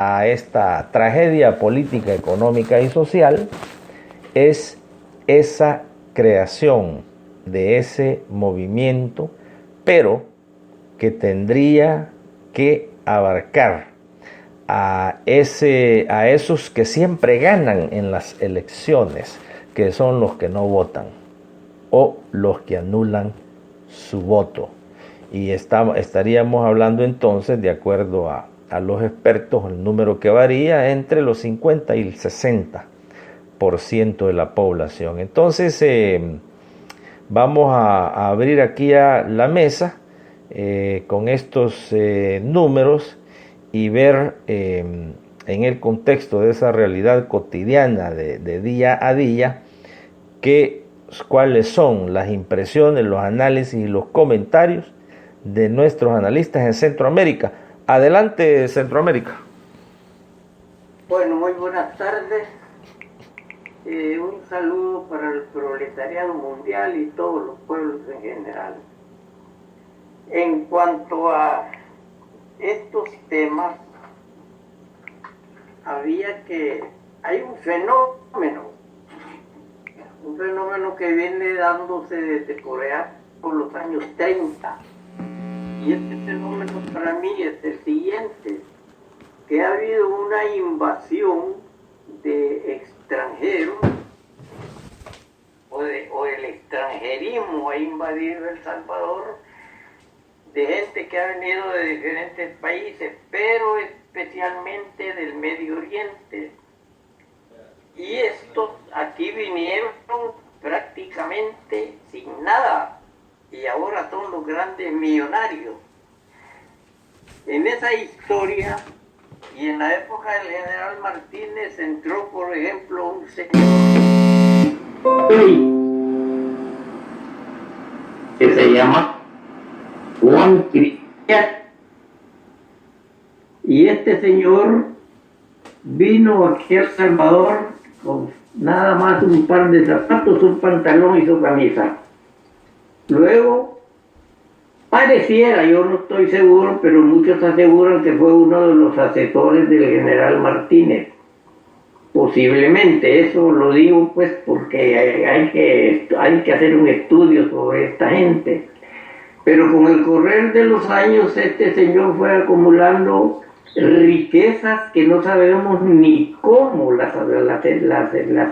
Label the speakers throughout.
Speaker 1: a esta tragedia política, económica y social es esa creación de ese movimiento, pero que tendría que abarcar a esos que siempre ganan en las elecciones, que son los que no votan o los que anulan su voto. Y estaríamos hablando entonces, de acuerdo a los expertos, el número que varía entre los 50 y el 60% de la población. Entonces vamos a abrir aquí a la mesa con estos números y ver en el contexto de esa realidad cotidiana de día a día cuáles son las impresiones, los análisis y los comentarios de nuestros analistas en Centroamérica. Adelante, Centroamérica.
Speaker 2: Bueno, muy buenas tardes. Un saludo para el proletariado mundial y todos los pueblos en general. En cuanto a estos temas, hay un fenómeno que viene dándose desde Corea por los años 30. Y este fenómeno para mí es el siguiente, que ha habido una invasión de extranjeros, o el extranjerismo ha invadido El Salvador, de gente que ha venido de diferentes países, pero especialmente del Medio Oriente. Y estos aquí vinieron prácticamente sin nada, y ahora son los grandes millonarios. En esa historia y en la época del general Martínez entró, por ejemplo, un señor que se llama Juan Cristian, y este señor vino aquí a El Salvador con nada más un par de zapatos, un pantalón y su camisa. Luego, pareciera, yo no estoy seguro, pero muchos aseguran que fue uno de los asesores del general Martínez. Posiblemente, eso lo digo pues porque hay que hacer un estudio sobre esta gente. Pero con el correr de los años, este señor fue acumulando riquezas que no sabemos ni cómo las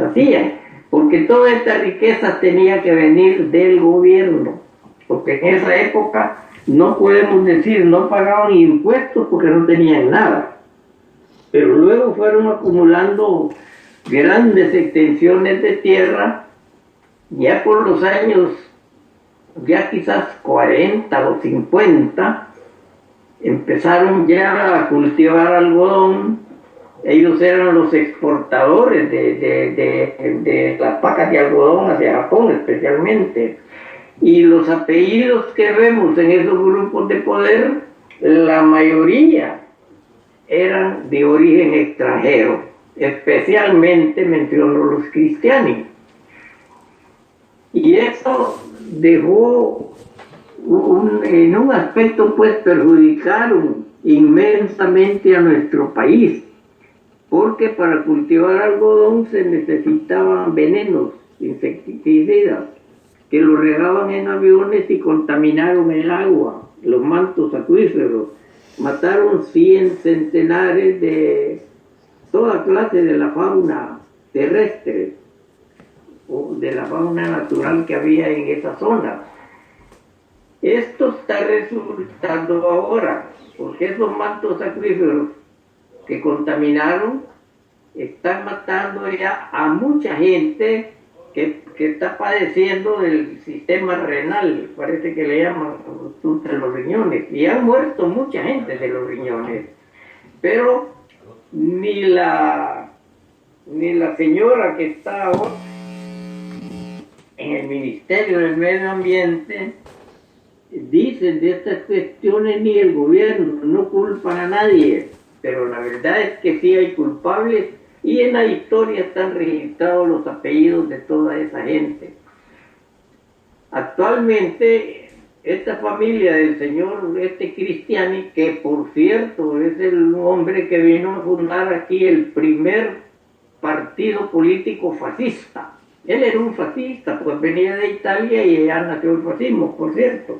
Speaker 2: hacían, porque todas estas riquezas tenían que venir del gobierno, porque en esa época no podemos decir, no pagaban impuestos porque no tenían nada, pero luego fueron acumulando grandes extensiones de tierra, ya por los años, ya quizás 40 o 50, empezaron ya a cultivar algodón. Ellos eran los exportadores de las pacas de algodón hacia Japón especialmente. Y los apellidos que vemos en esos grupos de poder, la mayoría eran de origen extranjero, especialmente menciono los cristianos. Y eso dejó en un aspecto pues perjudicaron inmensamente a nuestro país, porque para cultivar algodón se necesitaban venenos, insecticidas, que lo regaban en aviones y contaminaron el agua, los mantos acuíferos, mataron centenares de toda clase de la fauna terrestre o de la fauna natural que había en esa zona. Esto está resultando ahora, porque esos mantos acuíferos que contaminaron están matando ya a mucha gente que está padeciendo del sistema renal, parece que le llaman de los riñones, y han muerto mucha gente de los riñones, pero ni la señora que está ahora en el Ministerio del Medio Ambiente dicen de estas cuestiones, ni el gobierno, no culpan a nadie, pero la verdad es que sí hay culpables, y en la historia están registrados los apellidos de toda esa gente. Actualmente esta familia del señor Cristiani, que por cierto es el hombre que vino a fundar aquí el primer partido político fascista. Él era un fascista, pues venía de Italia y allá nació el fascismo, por cierto.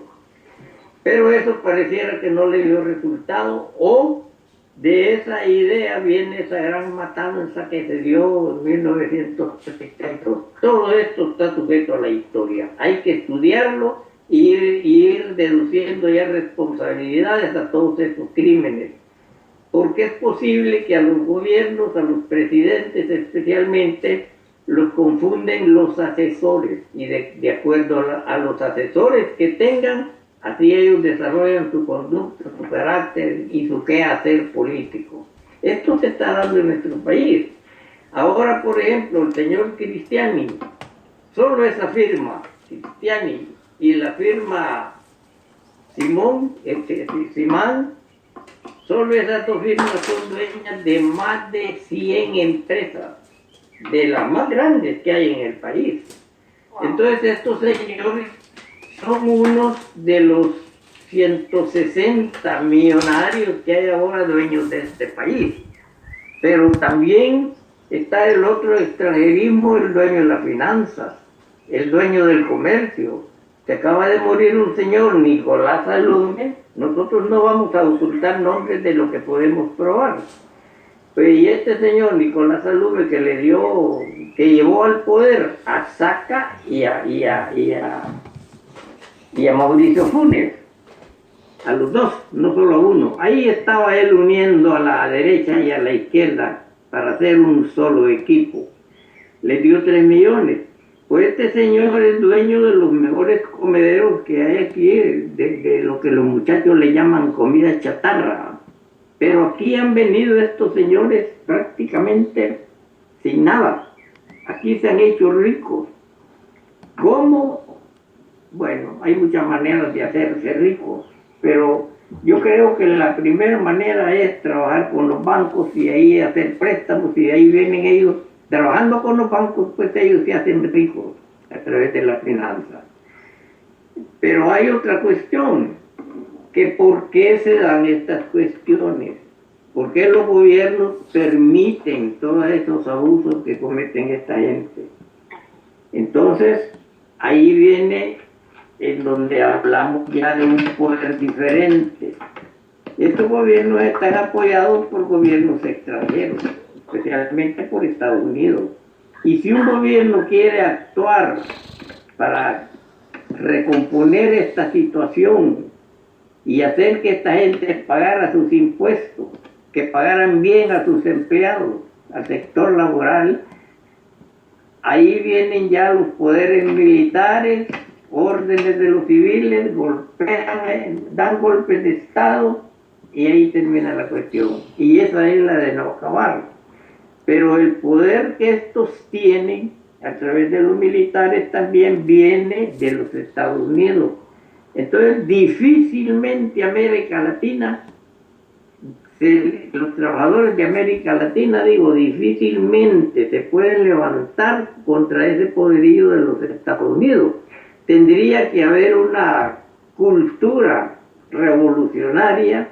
Speaker 2: Pero eso pareciera que no le dio resultado, o de esa idea viene esa gran matanza que se dio en 1932. Todo esto está sujeto a la historia. Hay que estudiarlo y ir deduciendo ya responsabilidades a todos estos crímenes. Porque es posible que a los gobiernos, a los presidentes especialmente, los confunden los asesores. Y de acuerdo a los asesores que tengan, así ellos desarrollan su conducta, su carácter y su quehacer político. Esto se está dando en nuestro país. Ahora, por ejemplo, el señor Cristiani, solo esa firma, Cristiani, y la firma Simón, solo esas dos firmas son dueñas de más de 100 empresas, de las más grandes que hay en el país. Entonces estos señores son unos de los 160 millonarios que hay ahora dueños de este país. Pero también está el otro extranjerismo, el dueño de las finanzas, el dueño del comercio. Se acaba de morir un señor, Nicolás Salomé. Nosotros no vamos a ocultar nombres de lo que podemos probar. Pues, y este señor Nicolás Salomé que llevó al poder a Saca y a Mauricio Funes, a los dos, no solo a uno. Ahí estaba él uniendo a la derecha y a la izquierda para hacer un solo equipo. Le dio 3 millones. Pues este señor es dueño de los mejores comederos que hay aquí, de lo que los muchachos le llaman comida chatarra. Pero aquí han venido estos señores prácticamente sin nada. Aquí se han hecho ricos. ¿Cómo? Bueno, hay muchas maneras de hacerse ricos, pero yo creo que la primera manera es trabajar con los bancos y ahí hacer préstamos, y de ahí vienen ellos. Trabajando con los bancos, pues ellos se hacen ricos a través de la finanza. Pero hay otra cuestión, que ¿por qué se dan estas cuestiones? ¿Por qué los gobiernos permiten todos esos abusos que cometen esta gente? Entonces, ahí viene en donde hablamos ya de un poder diferente. Estos gobiernos están apoyados por gobiernos extranjeros, especialmente por Estados Unidos. Y si un gobierno quiere actuar para recomponer esta situación y hacer que esta gente pagara sus impuestos, que pagaran bien a sus empleados, al sector laboral, ahí vienen ya los poderes militares, órdenes de los civiles, golpean, dan golpes de Estado, y ahí termina la cuestión. Y esa es la de no acabar. Pero el poder que estos tienen a través de los militares también viene de los Estados Unidos. Entonces difícilmente América Latina, los trabajadores de América Latina, difícilmente se pueden levantar contra ese poderío de los Estados Unidos. Tendría que haber una cultura revolucionaria,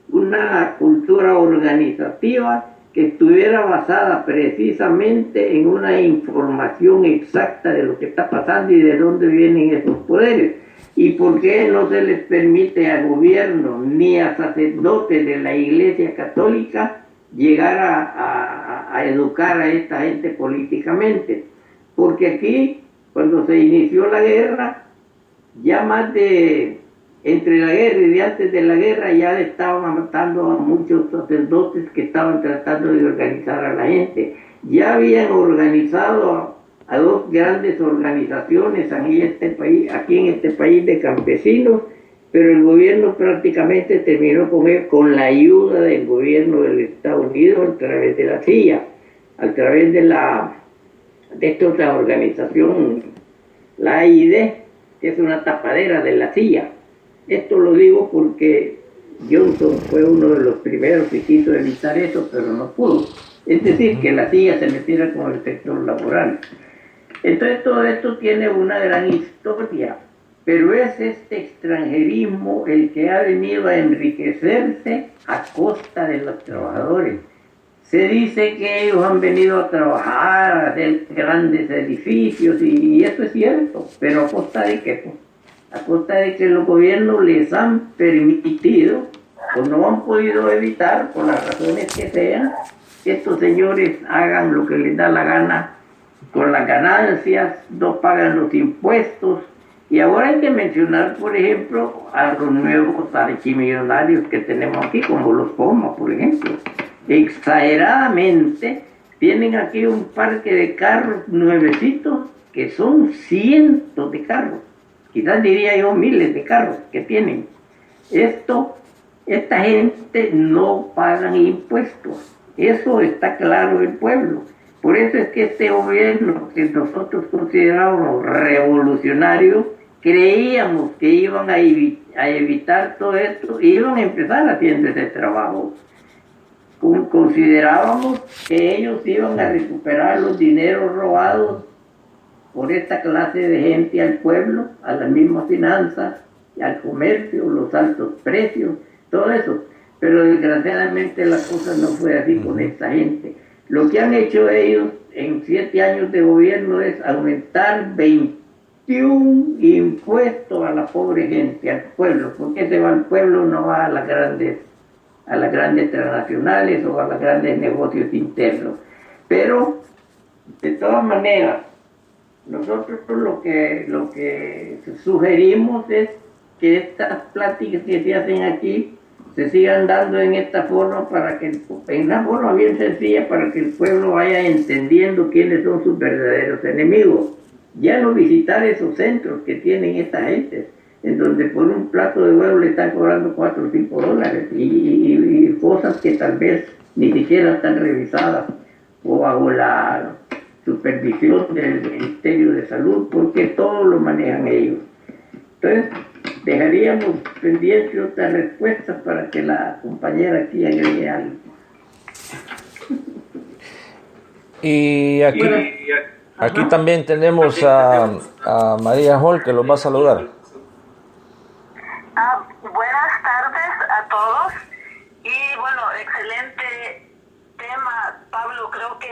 Speaker 2: una cultura organizativa que estuviera basada precisamente en una información exacta de lo que está pasando y de dónde vienen esos poderes. ¿Y por qué no se les permite al gobierno ni a sacerdotes de la Iglesia Católica llegar a educar a esta gente políticamente? Porque aquí, cuando se inició la guerra, ya entre la guerra y de antes de la guerra, ya le estaban matando a muchos sacerdotes que estaban tratando de organizar a la gente. Ya habían organizado a 2 grandes organizaciones aquí en este país de campesinos, pero el gobierno prácticamente terminó con la ayuda del gobierno de Estados Unidos a través de la CIA, a través de esta otra organización, la AID, que es una tapadera de la CIA. Esto lo digo porque Johnson fue uno de los primeros que quiso evitar eso, pero no pudo. Es decir, que la CIA se metiera con el sector laboral. Entonces todo esto tiene una gran historia, pero es este extranjerismo el que ha venido a enriquecerse a costa de los trabajadores. Se dice que ellos han venido a trabajar, a hacer grandes edificios, y eso es cierto, pero ¿a costa de qué? Pues, a costa de que los gobiernos les han permitido, o no han podido evitar, por las razones que sean, que estos señores hagan lo que les da la gana con las ganancias, no pagan los impuestos. Y ahora hay que mencionar, por ejemplo, a los nuevos archimillonarios que tenemos aquí, como los Poma, por ejemplo. Exageradamente tienen aquí un parque de carros nuevecitos, que son cientos de carros, quizás diría yo miles de carros que tienen. Esta gente no paga impuestos, eso está claro en el pueblo. Por eso es que este gobierno, que nosotros considerábamos revolucionario, creíamos que iban a evitar todo esto y iban a empezar haciendo ese trabajo. Considerábamos que ellos iban a recuperar los dineros robados por esta clase de gente al pueblo, a las mismas finanzas, al comercio, los altos precios, todo eso. Pero desgraciadamente la cosa no fue así con esta gente. Lo que han hecho ellos en 7 años de gobierno es aumentar 21 impuestos a la pobre gente, al pueblo. Porque se va al pueblo, no va a las grandes transnacionales o a los grandes negocios internos. Pero, de todas maneras, nosotros lo que sugerimos es que estas pláticas que se hacen aquí se sigan dando en esta forma, en una forma bien sencilla, para que el pueblo vaya entendiendo quiénes son sus verdaderos enemigos. Ya no visitar esos centros que tienen esta gente, en donde por un plato de huevo le están cobrando $4 o $5 y cosas que tal vez ni siquiera están revisadas o bajo la supervisión del Ministerio de Salud, porque todo lo manejan ellos. Entonces, dejaríamos pendiente otras respuestas para que la compañera aquí agregue algo.
Speaker 1: Y aquí también tenemos a María Hall, que los va a saludar.
Speaker 3: Buenas tardes a todos. Y bueno, excelente tema, Pablo. Creo que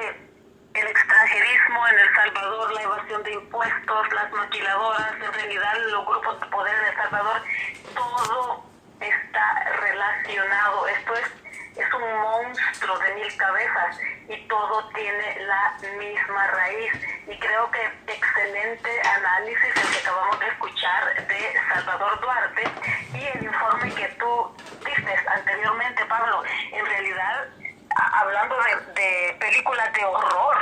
Speaker 3: el extranjerismo en El Salvador, la evasión de impuestos, las maquiladoras, en realidad los grupos de poder en El Salvador, todo está relacionado. Esto es un monstruo de 1000 cabezas y todo tiene la misma raíz. Y creo que excelente análisis el que acabamos de escuchar de Salvador Duarte y el informe que tú dices anteriormente, Pablo. En realidad, hablando de películas de horror,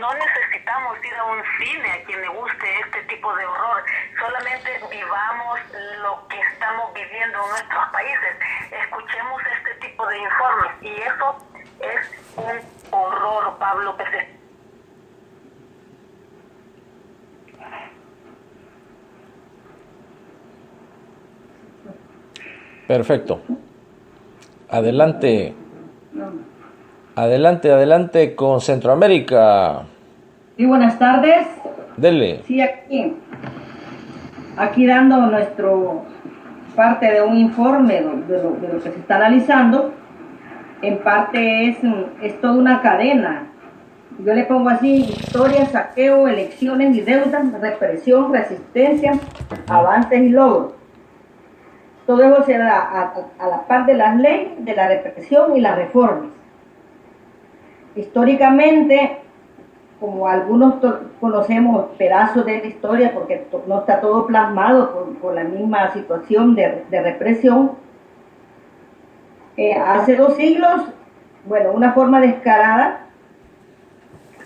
Speaker 3: no necesitamos ir a un cine a quien le guste este tipo de horror. Solamente vivamos lo que estamos viviendo en nuestros países. Escuchemos este tipo de informes y eso es un horror, Pablo, que se...
Speaker 1: Perfecto. Adelante con Centroamérica.
Speaker 4: Sí, buenas tardes.
Speaker 1: Dele.
Speaker 4: Sí, aquí dando parte de un informe de lo que se está analizando. En parte es toda una cadena. Yo le pongo así: historia, saqueo, elecciones y deudas, represión, resistencia, avances y logros. Todo eso se da a la par de las leyes, de la represión y las reformas. Históricamente, como algunos conocemos pedazos de la historia, porque no está todo plasmado por la misma situación de represión, hace 2 siglos, bueno, una forma descarada,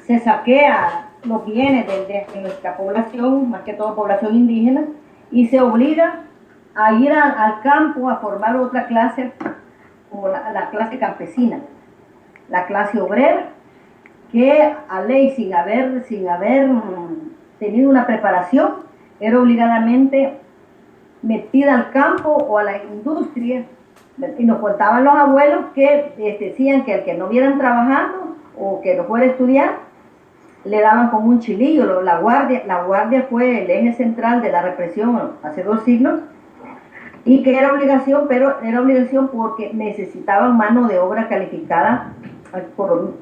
Speaker 4: se saquea los bienes de nuestra población, más que todo población indígena, y se obliga a ir al campo a formar otra clase, como la clase campesina, la clase obrera, que a ley sin haber tenido una preparación, era obligadamente metida al campo o a la industria. Y nos contaban los abuelos que decían que el que no vieran trabajando o que no fuera a estudiar, le daban con un chilillo. La guardia fue el eje central de la represión hace 2 siglos, y que era obligación, pero era obligación porque necesitaban mano de obra calificada por